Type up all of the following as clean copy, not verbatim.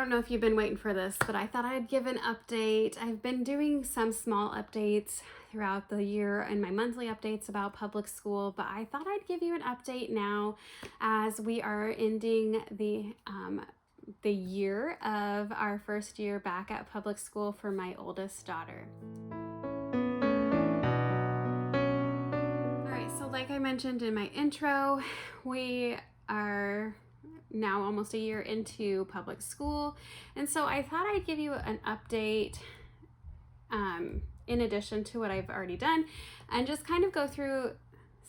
I don't know if you've been waiting for this, but I thought I'd give an update. I've been doing some small updates throughout the year and my monthly updates about public school, but I thought I'd give you an update now as we are ending the year of our first year back at public school for my oldest daughter. All right, so like I mentioned in my intro, we are now almost a year into public school, and so I thought I'd give you an update in addition to what I've already done, and just kind of go through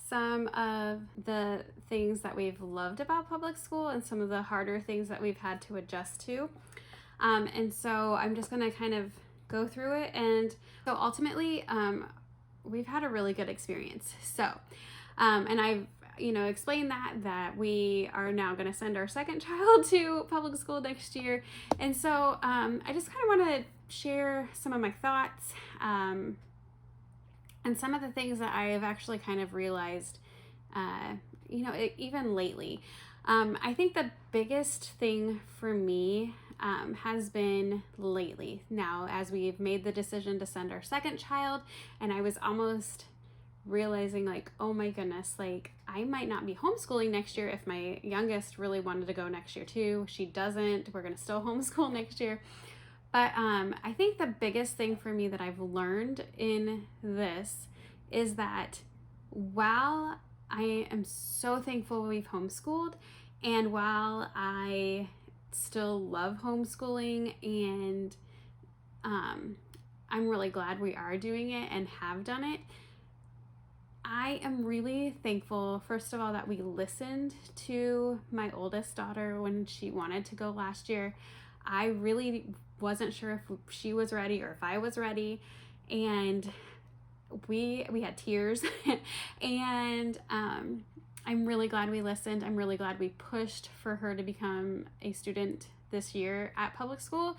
some of the things that we've loved about public school and some of the harder things that we've had to adjust to. And so I'm just going to kind of go through it. And so ultimately, we've had a really good experience. So, and I've explain that we are now going to send our second child to public school next year. And so I just kind of want to share some of my thoughts and some of the things that I have actually kind of realized, even lately. I think the biggest thing for me has been lately now, as we've made the decision to send our second child, and I was almost realizing like, oh my goodness, like I might not be homeschooling next year if my youngest really wanted to go next year too. She doesn't. We're going to still homeschool next year. But I think the biggest thing for me that I've learned in this is that while I am so thankful we've homeschooled, and while I still love homeschooling, and I'm really glad we are doing it and have done it, I am really thankful, first of all, that we listened to my oldest daughter when she wanted to go last year. I really wasn't sure if she was ready or if I was ready, and we had tears and I'm really glad we listened. I'm really glad we pushed for her to become a student this year at public school.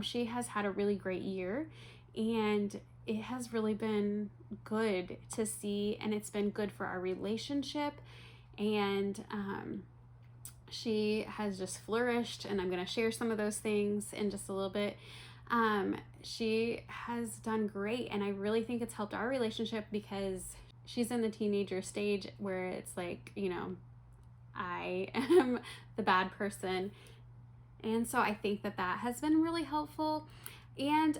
She has had a really great year, and it has really been good to see, and it's been good for our relationship, and she has just flourished, and I'm going to share some of those things in just a little bit. She has done great, and I really think it's helped our relationship because she's in the teenager stage where it's like, I am the bad person, and so I think that has been really helpful. And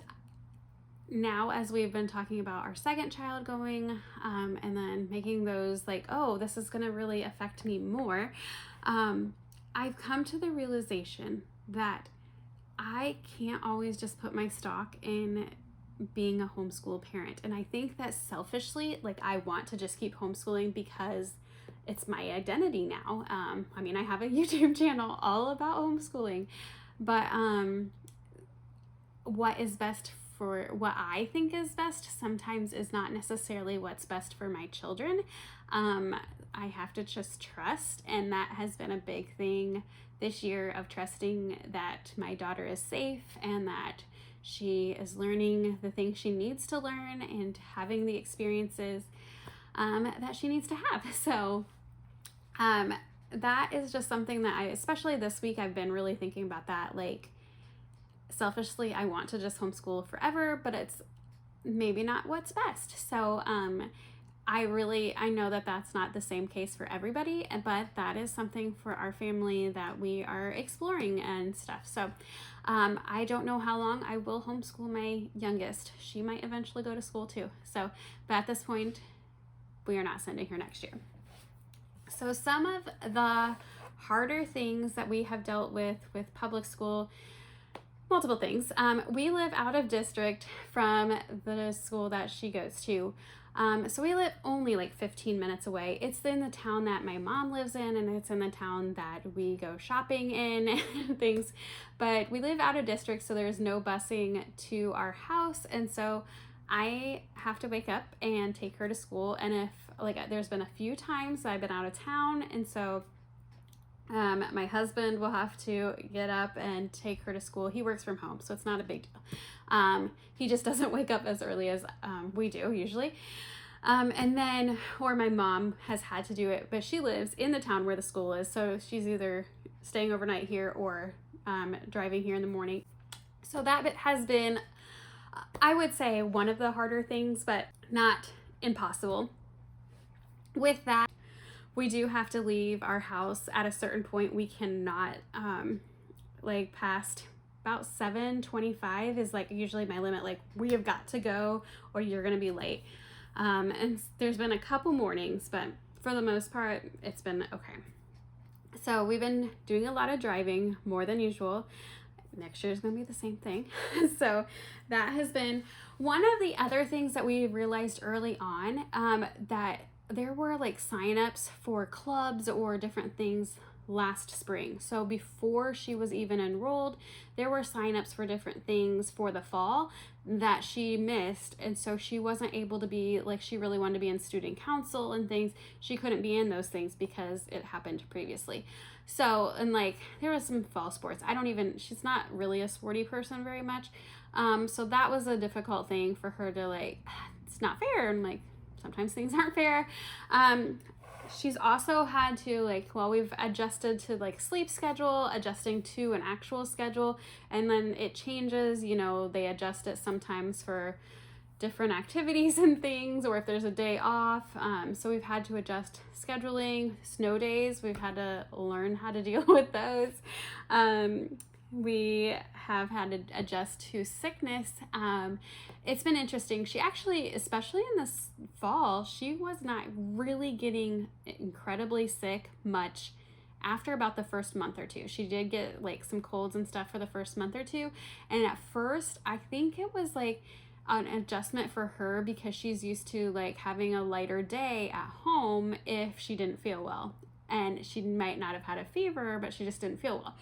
now, as we've been talking about our second child going, and then making those like, oh, this is going to really affect me more, I've come to the realization that I can't always just put my stock in being a homeschool parent. And I think that selfishly, like, I want to just keep homeschooling because it's my identity now. I have a YouTube channel all about homeschooling, but what is best for what I think is best sometimes is not necessarily what's best for my children. I have to just trust, and that has been a big thing this year, of trusting that my daughter is safe and that she is learning the things she needs to learn and having the experiences that she needs to have. So that is just something that especially this week, I've been really thinking about that. Like, selfishly, I want to just homeschool forever, but it's maybe not what's best. So I know that that's not the same case for everybody, but that is something for our family that we are exploring and stuff. So I don't know how long I will homeschool my youngest. She might eventually go to school too. So, but at this point, we are not sending her next year. So some of the harder things that we have dealt with public school, multiple things. We live out of district from the school that she goes to. So we live only like 15 minutes away. It's in the town that my mom lives in, and it's in the town that we go shopping in and things. But we live out of district, so there's no busing to our house. And so I have to wake up and take her to school. And if there's been a few times I've been out of town, and so my husband will have to get up and take her to school. He works from home, so it's not a big deal. He just doesn't wake up as early as we do usually. And then, or my mom has had to do it, but she lives in the town where the school is, so she's either staying overnight here or driving here in the morning. So that bit has been, I would say, one of the harder things, but not impossible. With that, we do have to leave our house at a certain point. We cannot like past about 7:25 is like usually my limit. Like, we have got to go or you're gonna be late. And there's been a couple mornings, but for the most part it's been okay. So we've been doing a lot of driving, more than usual. Next year is gonna be the same thing. So that has been one of the other things that we realized early on, that there were like signups for clubs or different things last spring. So before she was even enrolled, there were signups for different things for the fall that she missed. And so she wasn't able to be, like, she really wanted to be in student council and things. She couldn't be in those things because it happened previously. So, and like, there was some fall sports. She's not really a sporty person very much. So that was a difficult thing for her to, like, it's not fair. And like, sometimes things aren't fair. She's also had to, like, we've adjusted to like sleep schedule, adjusting to an actual schedule, and then it changes, they adjust it sometimes for different activities and things, or if there's a day off. So we've had to adjust scheduling. Snow days, we've had to learn how to deal with those. We have had to adjust to sickness. It's been interesting. She actually, especially in this fall, she was not really getting incredibly sick much after about the first month or two. She did get like some colds and stuff for the first month or two. And at first, I think it was like an adjustment for her because she's used to like having a lighter day at home if she didn't feel well. And she might not have had a fever, but she just didn't feel well.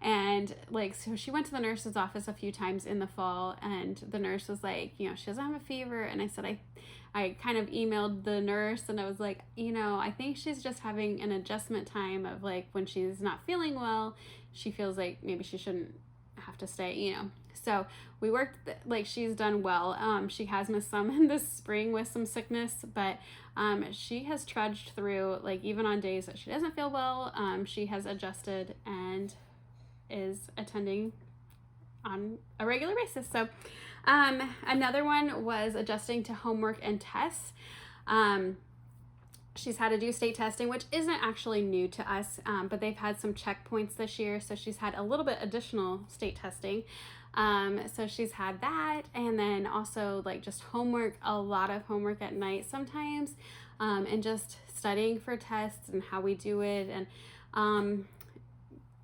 And like, so she went to the nurse's office a few times in the fall, and the nurse was like, she doesn't have a fever. And I said, I kind of emailed the nurse and I was like, I think she's just having an adjustment time of like when she's not feeling well, she feels like maybe she shouldn't have to stay, So we worked, like, she's done well. She has missed some in the spring with some sickness, but she has trudged through, like, even on days that she doesn't feel well, she has adjusted and is attending on a regular basis. So another one was adjusting to homework and tests. She's had to do state testing, which isn't actually new to us, but they've had some checkpoints this year, so she's had a little bit additional state testing. So she's had that, and then also like just homework, a lot of homework at night sometimes, and just studying for tests and how we do it, and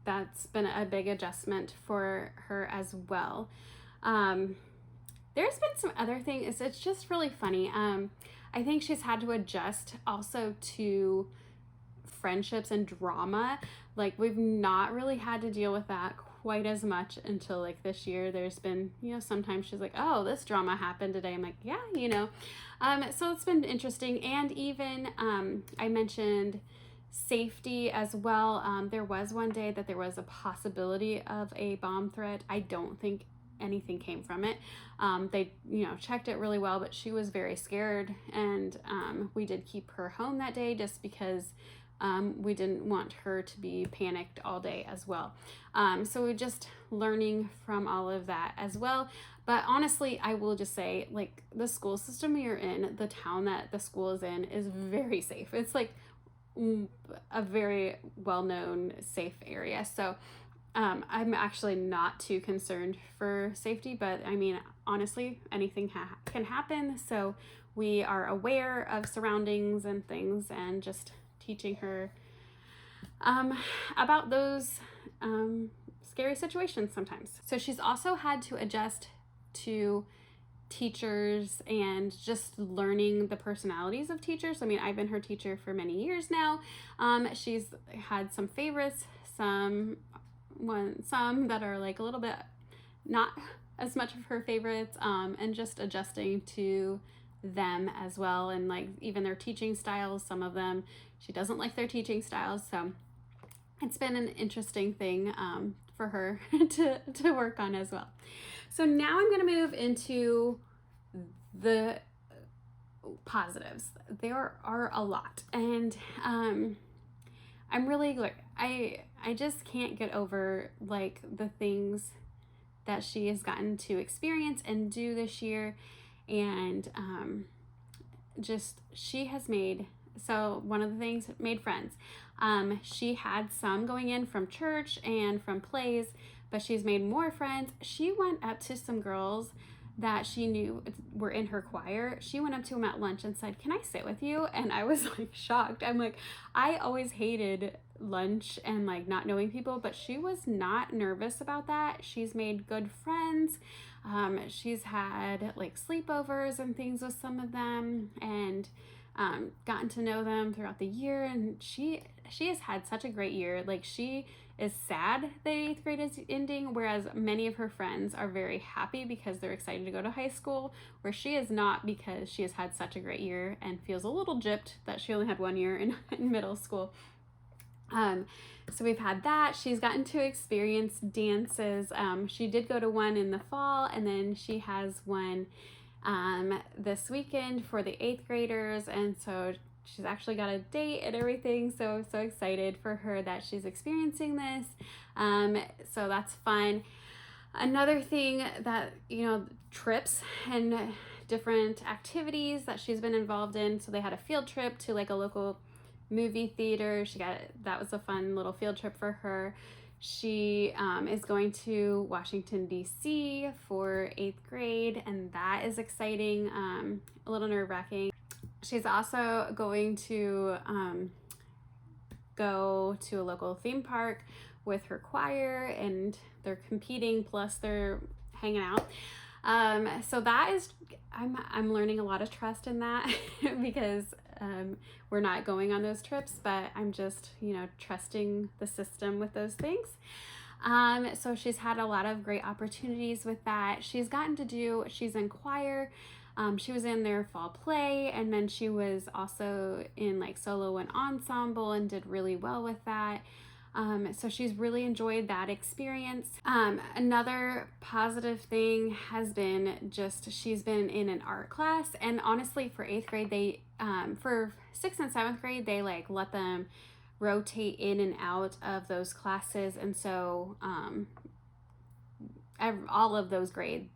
that's been a big adjustment for her as well. There's been some other things. It's just really funny. I think she's had to adjust also to friendships and drama. Like, we've not really had to deal with that quite as much until like this year. There's been, sometimes she's like, oh, this drama happened today. I'm like, yeah, so it's been interesting. And even I mentioned safety as well. There was one day that there was a possibility of a bomb threat. I don't think anything came from it. They, checked it really well, but she was very scared, and we did keep her home that day just because we didn't want her to be panicked all day as well. So we're just learning from all of that as well. But honestly, I will just say, like, the school system you're in, the town that the school is in, is very safe. It's like a very well-known safe area. So I'm actually not too concerned for safety, but I mean, honestly, anything can happen. So we are aware of surroundings and things, and just teaching her about those scary situations sometimes. So she's also had to adjust to teachers and just learning the personalities of teachers. I mean, I've been her teacher for many years now. She's had some favorites, some that are like a little bit not as much of her favorites, and just adjusting to them as well, and like even their teaching styles. Some of them she doesn't like their teaching styles, so it's been an interesting thing for her to work on as well. So now I'm going to move into the positives. There are a lot, and I'm really I just can't get over like the things that she has gotten to experience and do this year. And just she has made, so one of the things, made friends. She had some going in from church and from plays, but she's made more friends. She went up to some girls that she knew were in her choir. She went up to them at lunch and said, "Can I sit with you?" And I was like shocked. I'm like, I always hated lunch and like not knowing people, but she was not nervous about that. She's made good friends. She's had like sleepovers and things with some of them, and gotten to know them throughout the year. And she has had such a great year. Like, she is sad that 8th grade is ending, whereas many of her friends are very happy because they're excited to go to high school, where she is not, because she has had such a great year and feels a little gypped that she only had 1 year in middle school. So we've had that. She's gotten to experience dances. She did go to one in the fall, and then she has one this weekend for the 8th graders, and so she's actually got a date and everything, so excited for her that she's experiencing this. So that's fun. Another thing that, trips and different activities that she's been involved in. So they had a field trip to like a local movie theater. That was a fun little field trip for her. She is going to Washington, D.C. for 8th grade, and that is exciting, a little nerve-wracking. She's also going to go to a local theme park with her choir, and they're competing, plus they're hanging out. So that is, I'm learning a lot of trust in that because we're not going on those trips, but I'm just, trusting the system with those things. So she's had a lot of great opportunities with that. She's in choir. She was in their fall play, and then she was also in like solo and ensemble and did really well with that. So she's really enjoyed that experience. Another positive thing has been she's been in an art class, and honestly for 8th grade, they, for 6th and 7th grade, they like let them rotate in and out of those classes. And so, all of those grades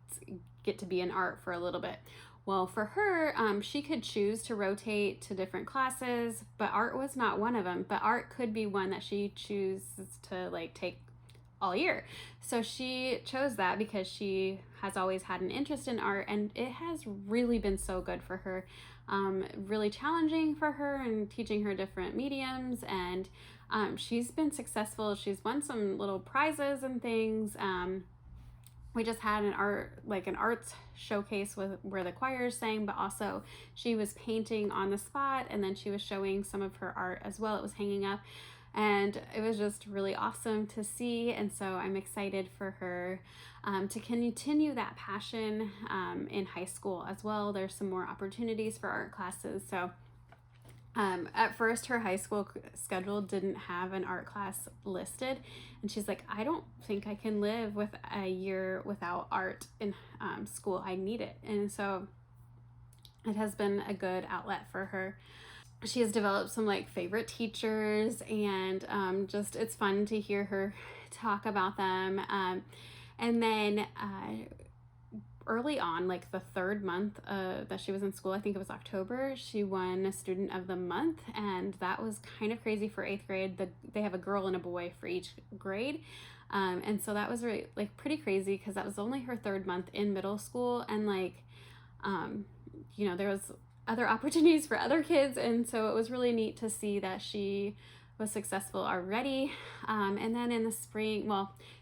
get to be in art for a little bit. Well, for her, she could choose to rotate to different classes, but art was not one of them. But art could be one that she chooses to like take all year. So she chose that because she has always had an interest in art, and it has really been so good for her. Really challenging for her and teaching her different mediums, and she's been successful. She's won some little prizes and things. We just had an arts showcase where the choir sang, but also she was painting on the spot, and then she was showing some of her art as well. It was hanging up, and it was just really awesome to see. And so I'm excited for her to continue that passion in high school as well. There's some more opportunities for art classes. So at first, her high school schedule didn't have an art class listed, and she's like, I don't think I can live with a year without art in school. I need it. And so it has been a good outlet for her. She has developed some like favorite teachers, and it's fun to hear her talk about them. And then early on, like the 3rd month that she was in school, I think it was October, she won a Student of the Month, and that was kind of crazy for 8th grade. They have a girl and a boy for each grade, and so that was really like pretty crazy because that was only her 3rd month in middle school, and like there was other opportunities for other kids, and so it was really neat to see that she was successful already. And then in the spring,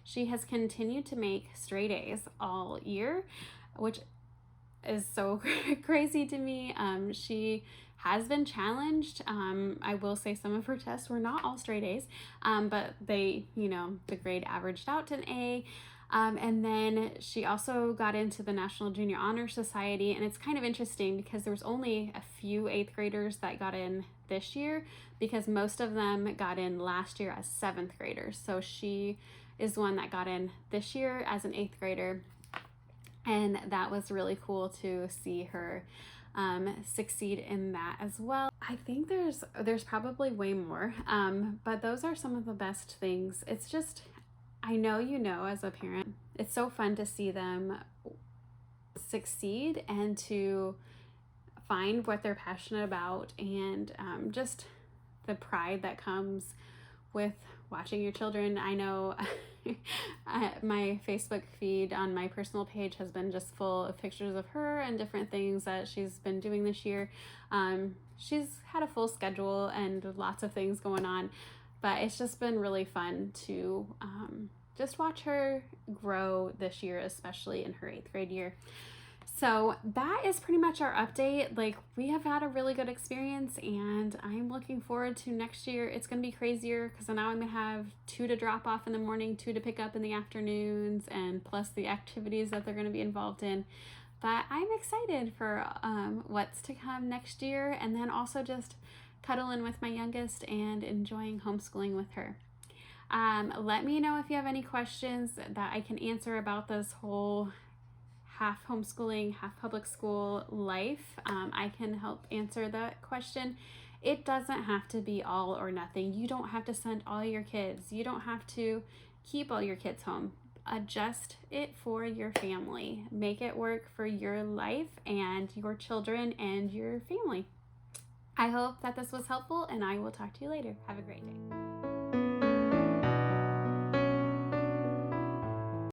she has continued to make straight A's all year, which is so crazy to me. She has been challenged. I will say some of her tests were not all straight A's, but they, the grade averaged out to an A. And then she also got into the National Junior Honor Society, and it's kind of interesting because there was only a few 8th graders that got in this year, because most of them got in last year as 7th graders. So she is the one that got in this year as an 8th grader, and that was really cool to see her succeed in that as well. I think there's probably way more, but those are some of the best things. It's just, I know, as a parent, it's so fun to see them succeed and to find what they're passionate about, and just the pride that comes with watching your children. I know my Facebook feed on my personal page has been just full of pictures of her and different things that she's been doing this year. She's had a full schedule and lots of things going on, but it's just been really fun to just watch her grow this year, especially in her 8th grade year. So that is pretty much our update. Like, we have had a really good experience, and I'm looking forward to next year. It's going to be crazier because now I'm going to have 2 to drop off in the morning, 2 to pick up in the afternoons, and plus the activities that they're going to be involved in. But I'm excited for what's to come next year, and then also just cuddling with my youngest and enjoying homeschooling with her. Let me know if you have any questions that I can answer about this whole half homeschooling, half public school life. I can help answer that question. It doesn't have to be all or nothing. You don't have to send all your kids. You don't have to keep all your kids home. Adjust it for your family. Make it work for your life and your children and your family. I hope that this was helpful, and I will talk to you later. Have a great day.